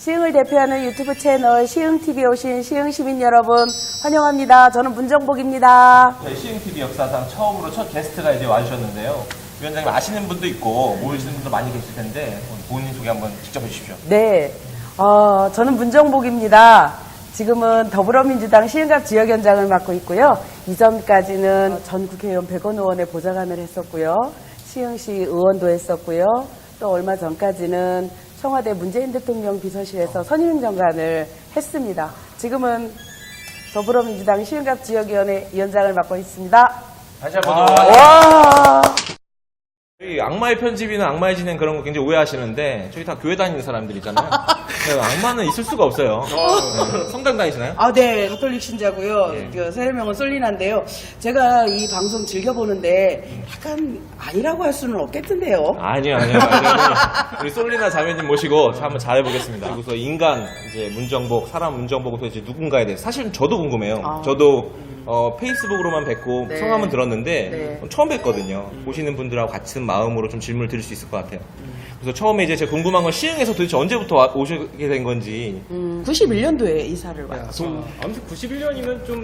시흥을 대표하는 유튜브 채널 시흥TV에 오신 시흥시민 여러분 환영합니다. 저는 문정복입니다. 저희 시흥TV 역사상 처음으로 첫 게스트가 이제 와주셨는데요. 위원장님 아시는 분도 있고 모르시는 분도 많이 계실 텐데 본인 소개 한번 직접 해주십시오. 네, 저는 문정복입니다. 지금은 더불어민주당 시흥갑 지역위원장을 맡고 있고요. 이전까지는 전 국회의원 100원 의원의 보좌관을 했었고요. 시흥시 의원도 했었고요. 또 얼마 전까지는 청와대 문재인 대통령 비서실에서 선임행정관을 했습니다. 지금은 더불어민주당 시흥갑 지역위원회 위원장을 맡고 있습니다. 다시 한번 와! 저희 악마의 편집이나 악마의 진행 그런 거 굉장히 오해하시는데 저희 다 교회 다니는 사람들이잖아요. 악마는 있을 수가 없어요. 네. 성당 다니시나요? 네, 가톨릭 신자고요. 그 세례명은 솔리나인데요. 제가 이 방송 즐겨보는데 약간 아니라고 할 수는 없겠던데요. 아니요. 우리 솔리나 자매님 모시고 한번 잘해보겠습니다. 그리고서 인간, 이제 문정복, 사람 문정복은 도대체 누군가에 대해서 사실 저도 궁금해요. 저도 페이스북으로만 뵙고 네. 성함은 들었는데 네. 처음 뵀거든요. 보시는 분들하고 같은 마음으로 좀 질문을 드릴 수 있을 것 같아요. 그래서 처음에 이제 제가 궁금한 건 시흥에서 도대체 언제부터 오시게 된 건지. 91년도에 이사를 왔죠. 아무튼 91년이면 좀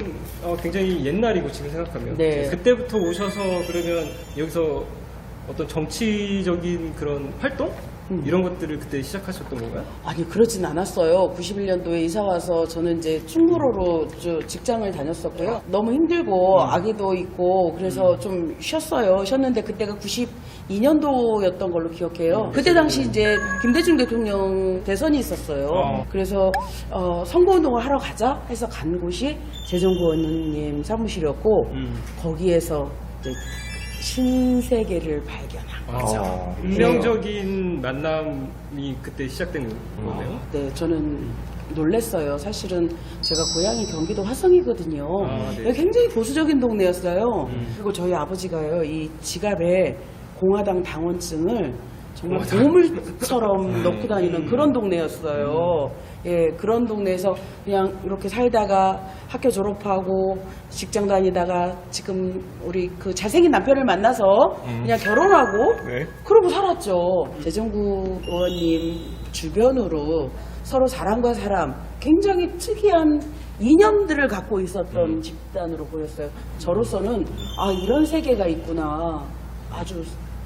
굉장히 옛날이고 지금 생각하면 네. 그때부터 오셔서 그러면 여기서 어떤 정치적인 그런 활동? 이런 것들을 그때 시작하셨던 건가요? 아니, 그러진 않았어요. 91년도에 이사 와서 저는 이제 충무로로 직장을 다녔었고요. 너무 힘들고 아기도 있고 그래서 좀 쉬었어요. 쉬었는데 그때가 92년도였던 걸로 기억해요. 그때 당시 이제 김대중 대통령 대선이 있었어요. 그래서 선거운동을 하러 가자 해서 간 곳이 재정구 의원님 사무실이었고 거기에서 이제 신세계를 발견한 거죠. 운명적인 만남이 그때 시작된 거네요. 네, 저는 놀랬어요. 사실은 제가 고향이 경기도 화성이거든요. 네. 여기 굉장히 보수적인 동네였어요. 그리고 저희 아버지가요, 이 지갑에 공화당 당원증을 정말 보물처럼 넣고 다니는 그런 동네였어요. 예, 그런 동네에서 그냥 이렇게 살다가 학교 졸업하고 직장 다니다가 지금 우리 그 잘생긴 남편을 만나서 그냥 결혼하고 네. 그러고 살았죠. 재정구 의원님 주변으로 서로 사람과 사람 굉장히 특이한 인연들을 갖고 있었던 집단으로 보였어요. 저로서는 이런 세계가 있구나. 아주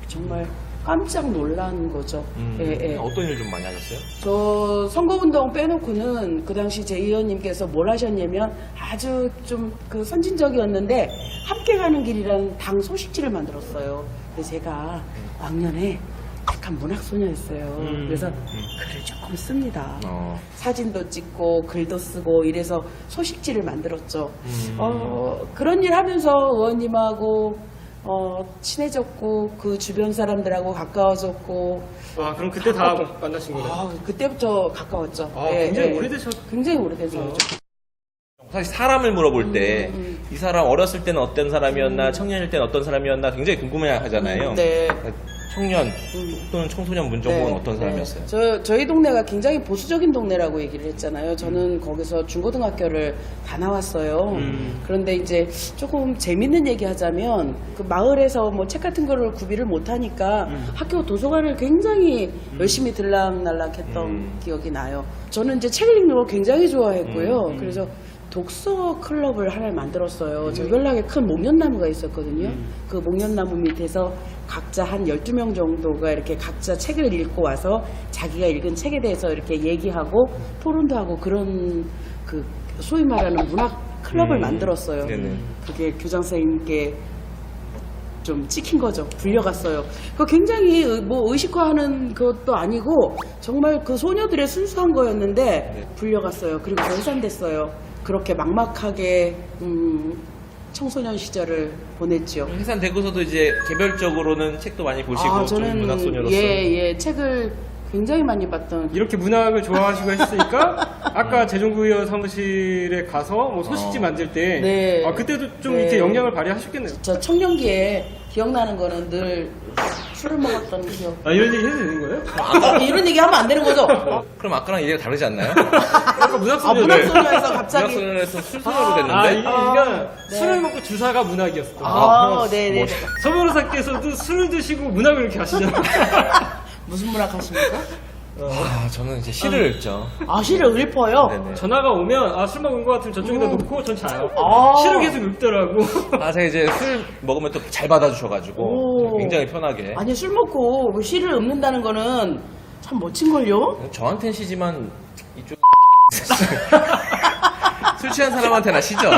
정말 깜짝 놀란 거죠. 예. 어떤 일 좀 많이 하셨어요? 저 선거운동 빼놓고는 그 당시 제 의원님께서 뭘 하셨냐면 아주 좀 그 선진적이었는데 함께 가는 길이라는 당 소식지를 만들었어요. 근데 제가 왕년에 약간 문학소녀였어요. 그래서 글을 조금 씁니다. 사진도 찍고 글도 쓰고 이래서 소식지를 만들었죠. 그런 일 하면서 의원님하고 친해졌고 그 주변 사람들하고 가까워졌고. 그럼 그때 다 만나신 거네요? 그때부터 가까웠죠. 굉장히 굉장히 오래된 사람이죠. 사실 사람을 물어볼 때 이 사람 어렸을 때는 어떤 사람이었나 청년일 때는 어떤 사람이었나 굉장히 궁금해 하잖아요. 네. 청년 또는 청소년 문정복은 네, 어떤 사람이었어요? 저희 동네가 굉장히 보수적인 동네라고 얘기를 했잖아요. 저는 거기서 중고등학교를 다 나왔어요. 그런데 이제 조금 재밌는 얘기 하자면 그 마을에서 뭐 책 같은 거를 구비를 못하니까 학교 도서관을 굉장히 열심히 들락날락했던 기억이 나요. 저는 이제 책을 읽는 걸 굉장히 좋아했고요. 그래서 독서 클럽을 하나를 만들었어요. 저 연락에 큰 목련나무가 있었거든요. 그 목련나무 밑에서 각자 한 12명 정도가 이렇게 각자 책을 읽고 와서 자기가 읽은 책에 대해서 이렇게 얘기하고 토론도 하고 그런 그 소위 말하는 문학 클럽을 만들었어요. 네네. 그게 교장 선생님께 좀 찍힌 거죠. 불려갔어요. 그 굉장히 뭐 의식화하는 것도 아니고 정말 그 소녀들의 순수한 거였는데 불려갔어요. 그리고 해산됐어요. 그렇게 막막하게 청소년 시절을 보냈죠. 해산되고서도 이제 개별적으로는 책도 많이 보시고 좀 저는 문학소녀로서 책을 굉장히 많이 봤던. 이렇게 문학을 좋아하시고 했으니까 아까 재정구 의원 사무실에 가서 뭐 소식지 만들 때 네. 그때도 좀 네. 이렇게 영향을 발휘하셨겠네요. 저 청년기에 기억나는 거는 늘 술을 먹었던 기억. 이런 얘기 해도 되는 거예요? 이런 얘기 하면 안 되는 거죠? 그럼 아까랑 얘기가 다르지 않나요? 아까 문학소녀 문학소녀에서 갑자기. 문학소녀에서 술소녀로 됐는데 그러니까 네. 술을 먹고 주사가 문학이었어. 네네. 서 변호사께서도 술을 드시고 문학을 이렇게 하시잖아요. 무슨 문학 하십니까? 저는 이제 시를 읽죠. 아, 시를 읊어요? 네네. 전화가 오면 술 먹은 것 같으면 저쪽에다 놓고 전 자요. 아. 시를 계속 읽더라고. 제가 이제 술 먹으면 또 잘 받아주셔가지고 오. 굉장히 편하게. 아니, 술 먹고 뭐 시를 읊는다는 거는 참 멋진걸요? 저한텐 시지만 이쪽 술 취한 사람한테나 시죠.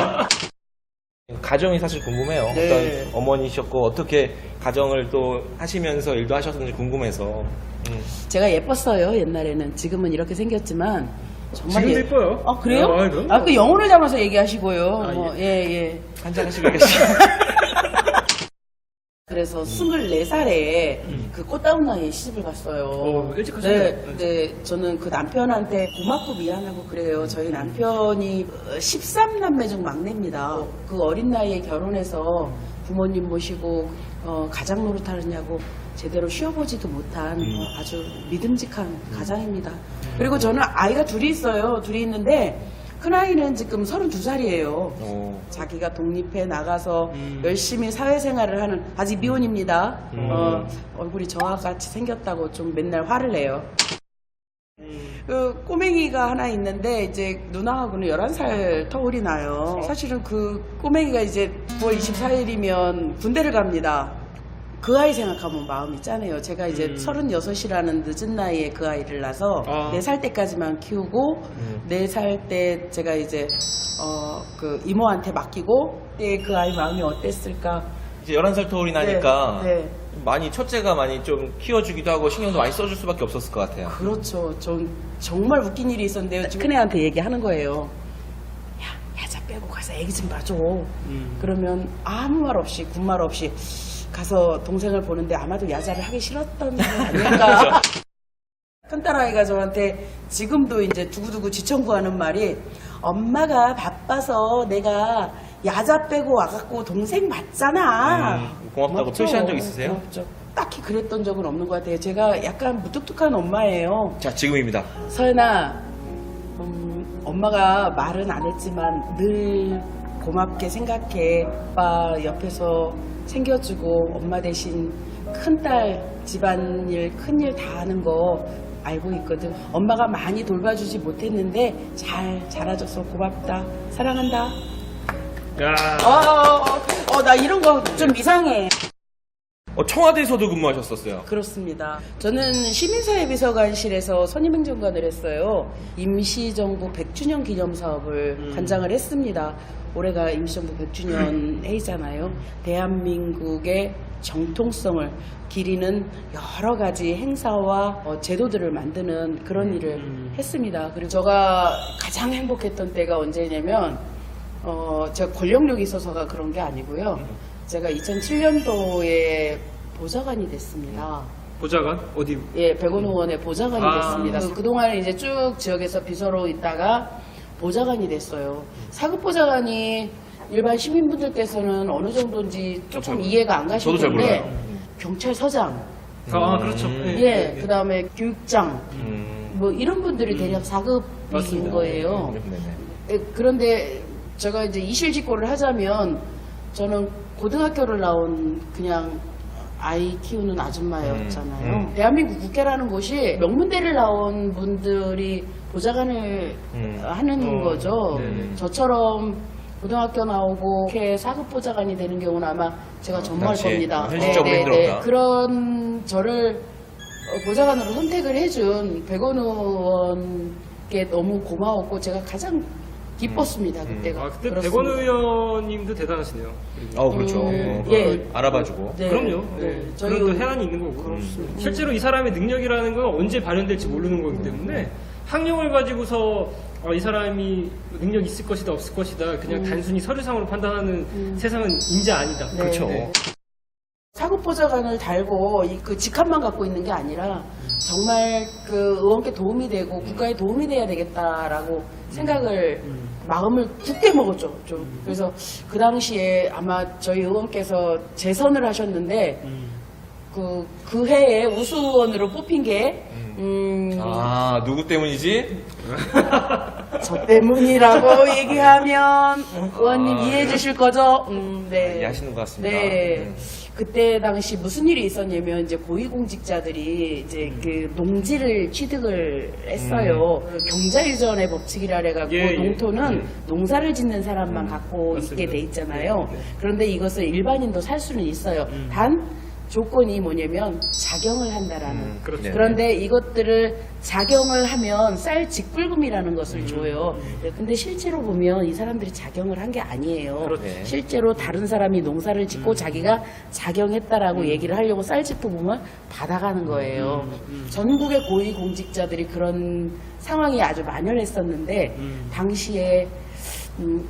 가정이 사실 궁금해요. 네. 어떤 어머니셨고 어떻게 가정을 또 하시면서 일도 하셨는지 궁금해서. 제가 예뻤어요, 옛날에는. 지금은 이렇게 생겼지만. 정말 지금도 이뻐요. 아, 그래요? 아, 그럼요. 아, 그 영혼을 담아서 얘기하시고요. 아, 뭐, 예. 한잔 하시고 계시죠. 그래서 24살에 그 꽃다운 나이에 시집을 갔어요. 일찍 가셨네. 네, 저는 그 남편한테 고맙고 미안하고 그래요. 저희 남편이 13남매 중 막내입니다. 그 어린 나이에 결혼해서 부모님 모시고 가장 노릇하느냐고 제대로 쉬어보지도 못한 아주 믿음직한 가장입니다. 그리고 저는 아이가 둘이 있어요. 둘이 있는데 큰아이는 지금 32살이에요. 자기가 독립해 나가서 열심히 사회생활을 하는, 아직 미혼입니다. 얼굴이 저와 같이 생겼다고 좀 맨날 화를 내요. 그 꼬맹이가 하나 있는데 이제 누나하고는 11살 터울이 나요. 사실은 그 꼬맹이가 이제 9월 24일이면 군대를 갑니다. 그 아이 생각하면 마음이 짠해요. 제가 이제 36이라는 늦은 나이에 그 아이를 낳아서 4살 때까지만 키우고 4살 때 제가 이제 그 이모한테 맡기고 그때 그 아이 마음이 어땠을까. 이제 11살 터울이 나니까 네. 많이 첫째가 많이 좀 키워주기도 하고 신경도 많이 써줄 수밖에 없었을 것 같아요. 그렇죠. 전 정말 웃긴 일이 있었는데요. 큰애한테 얘기하는 거예요. 야, 야자 빼고 가서 애기 좀 봐줘. 그러면 아무 말 없이 군말 없이 가서 동생을 보는데 아마도 야자를 하기 싫었던 게 아닐까. 큰딸아이가 저한테 지금도 이제 두고두고 지청구하는 말이, 엄마가 바빠서 내가 야자 빼고 와갖고 동생 봤잖아. 고맙다고 고맙죠. 표시한 적 있으세요? 고맙죠. 딱히 그랬던 적은 없는 것 같아요. 제가 약간 무뚝뚝한 엄마예요. 자, 지금입니다. 서연아, 엄마가 말은 안 했지만 늘 고맙게 생각해. 오빠 옆에서 챙겨주고 엄마 대신 큰딸 집안일 큰일 다 하는 거 알고 있거든. 엄마가 많이 돌봐주지 못했는데 잘 자라줘서 고맙다. 사랑한다. 야. 나 이런 거 좀 이상해. 청와대에서도 근무하셨었어요. 그렇습니다. 저는 시민사회비서관실에서 선임행정관을 했어요. 임시정부 100주년 기념사업을 관장을 했습니다. 올해가 임시정부 100주년 해이잖아요. 대한민국의 정통성을 기리는 여러 가지 행사와 제도들을 만드는 그런 일을 했습니다. 그리고 제가 가장 행복했던 때가 언제냐면 제가 권력력이 있어서가 그런 게 아니고요. 제가 2007년도에 보좌관이 됐습니다. 보좌관? 어디? 예, 백원의원의 보좌관이 됐습니다. 그동안 이제 쭉 지역에서 비서로 있다가 보좌관이 됐어요. 사급 보좌관이 일반 시민분들께서는 어느 정도인지 조금 이해가 안 가실 저도 잘 텐데, 몰라요. 경찰서장, 그렇죠. 예, 그 다음에 교육장, 뭐 이런 분들이 대략 사급인 맞습니다. 거예요. 네네. 예, 그런데 제가 이제 이실직고를 하자면 저는 고등학교를 나온 그냥 아이 키우는 아줌마였잖아요. 대한민국 국회라는 곳이 명문대를 나온 분들이 보좌관을 하는 거죠. 네네. 저처럼 고등학교 나오고 국회 사급 보좌관이 되는 경우는 아마 제가 전무할 당시에 겁니다. 현실적으로 힘들었다. 그런 저를 보좌관으로 선택을 해준 백원 의원께 너무 고마웠고 제가 가장 기뻤습니다. 그때가. 그때 그렇습니다. 백원 의원님도 대단하시네요. 그렇죠. 예. 알아봐주고. 네. 그럼요. 네. 저희 또 해안이 있는 거고. 실제로 이 사람의 능력이라는 건 언제 발현될지 모르는 거기 때문에 학력을 가지고서 이 사람이 능력 있을 것이다 없을 것이다 그냥 단순히 서류상으로 판단하는 세상은 이제 아니다. 네, 그렇죠. 네. 사급보좌관을 달고 그 직함만 갖고 있는 게 아니라 정말 그 의원께 도움이 되고 국가에 도움이 돼야 되겠다라고 생각을 마음을 굳게 먹었죠. 좀. 그래서 그 당시에 아마 저희 의원께서 재선을 하셨는데 그 해에 우수의원으로 뽑힌 게 누구 때문이지? 저 때문이라고 얘기하면 의원님 이해해 주실 거죠? 네. 이해하시는 것 같습니다. 네. 그때 당시 무슨 일이 있었냐면 이제 고위공직자들이 이제 그 농지를 취득을 했어요. 경자유전의 법칙이라 해가지고 예, 예. 농토는 농사를 짓는 사람만 갖고 맞습니다. 있게 돼 있잖아요. 네, 네. 그런데 이것을 일반인도 살 수는 있어요. 단 조건이 뭐냐면 작용을 한다라는. 그렇죠. 네. 그런데 이것들을 작용을 하면 쌀 직불금이라는 것을 줘요. 근데 실제로 보면 이 사람들이 작용을 한 게 아니에요. 그렇죠. 실제로 다른 사람이 농사를 짓고 자기가 작용했다라고 얘기를 하려고 쌀 직불금을 받아가는 거예요. 전국의 고위공직자들이 그런 상황이 아주 만연했었는데 당시에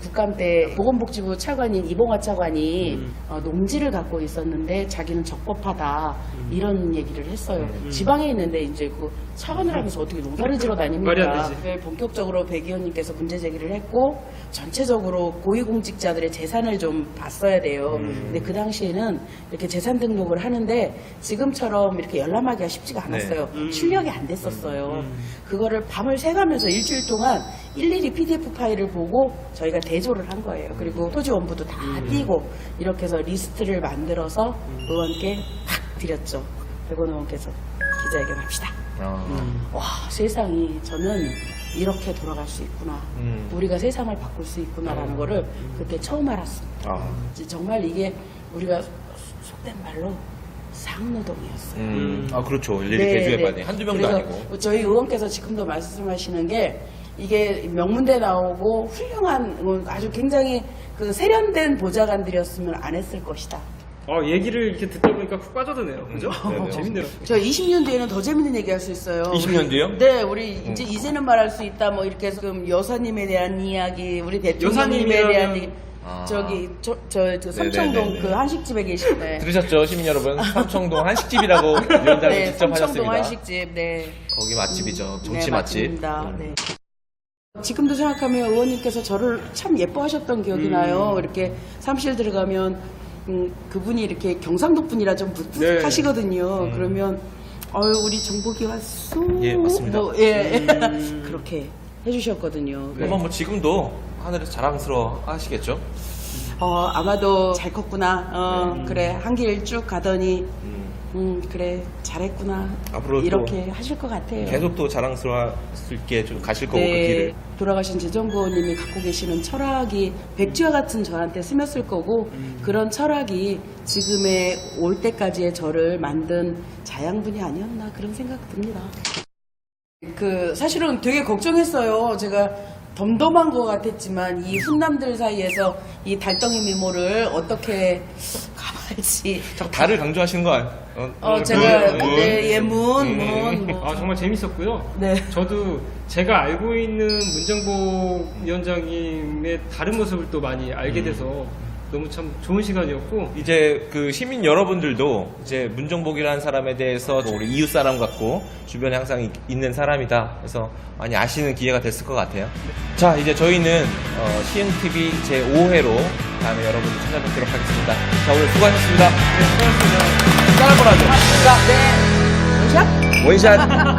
국감 때 보건복지부 차관인 이봉화 차관이 농지를 갖고 있었는데 자기는 적법하다 이런 얘기를 했어요. 지방에 있는데 이제 그 차관을 하면서 어떻게 농사를 지러 말이 안 다닙니까? 되지. 네, 본격적으로 백 의원님께서 문제 제기를 했고 전체적으로 고위공직자들의 재산을 좀 봤어야 돼요. 근데 그 당시에는 이렇게 재산 등록을 하는데 지금처럼 이렇게 열람하기가 쉽지가 않았어요. 출력이 안 됐었어요. 그거를 밤을 새가면서 일주일 동안 일일이 PDF 파일을 보고 저희가 대조를 한 거예요. 그리고 토지원부도 다 띄고 이렇게 해서 리스트를 만들어서 의원께 탁 드렸죠. 백원 의원께서 기자회견 합시다. 와, 세상이 저는 이렇게 돌아갈 수 있구나. 우리가 세상을 바꿀 수 있구나라는 거를 그때 처음 알았습니다. 이제 정말 이게 우리가 속된 말로 상노동이었어요. 아, 그렇죠. 일일이 대조해봐야 한두 명도 그래서 아니고. 저희 의원께서 지금도 말씀하시는 게 이게 명문대 나오고 훌륭한 아주 굉장히 그 세련된 보좌관들이었으면 안 했을 것이다. 얘기를 이렇게 듣다 보니까 푹 빠져드네요. 그죠? 네네. 재밌네요. 저 20년 뒤에는 더 재밌는 얘기 할 수 있어요. 20년 뒤요? 네, 우리 이제는 말할 수 있다. 뭐 이렇게 해서 그 여사님에 대한 이야기, 우리 대통령님에 대한 여사님이라면- 얘기. 아. 저기 저 삼청동 네네네네. 그 한식집에 계시네. 들으셨죠, 시민 여러분? 삼청동 한식집이라고 위원장님 네, 직접 삼청동 하셨습니다. 한식집. 네. 거기 맛집이죠. 정치 네, 맛집. 맞습니다. 네. 지금도 생각하면 의원님께서 저를 참 예뻐하셨던 기억이 나요. 이렇게 사무실 들어가면 그분이 이렇게 경상도 분이라 좀 풋풋하시거든요. 그러면 우리 정복이 왔어. 예, 맞습니다. 뭐, 예, 그렇게 해주셨거든요. 아마 뭐 지금도 하늘에서 자랑스러워 하시겠죠? 아마도 잘 컸구나. 그래 한 길 쭉 가더니 그래 잘했구나. 앞으로 또 이렇게 하실 것 같아요. 계속 또 자랑스러웠을게 좀 가실 거고 그 네, 길을. 돌아가신 재정부 의원님이 갖고 계시는 철학이 백지와 같은 저한테 스며쓸 거고 그런 철학이 지금의 올 때까지의 저를 만든 자양분이 아니었나 그런 생각 듭니다. 그 사실은 되게 걱정했어요. 제가 덤덤한 것 같았지만 이 훈남들 사이에서 이 달덩이 미모를 어떻게 가발지. 자꾸 달을 강조하시는 거 아니에요? 제가 문. 그때 예문 뭐. 정말 재밌었고요. 네. 저도 제가 알고 있는 문정복 위원장님의 다른 모습을 또 많이 알게 돼서 너무 참 좋은 시간이었고 이제 그 시민 여러분들도 이제 문정복이라는 사람에 대해서 우리 이웃 사람 같고 주변에 항상 있는 사람이다. 그래서 많이 아시는 기회가 됐을 것 같아요. 자, 이제 저희는 CNTV 제5회로 다음에 여러분들 찾아뵙도록 하겠습니다. 자, 오늘 수고하셨습니다. 네, 수고하셨습니다. 짠 한번 하죠. 네. 원샷? 원샷.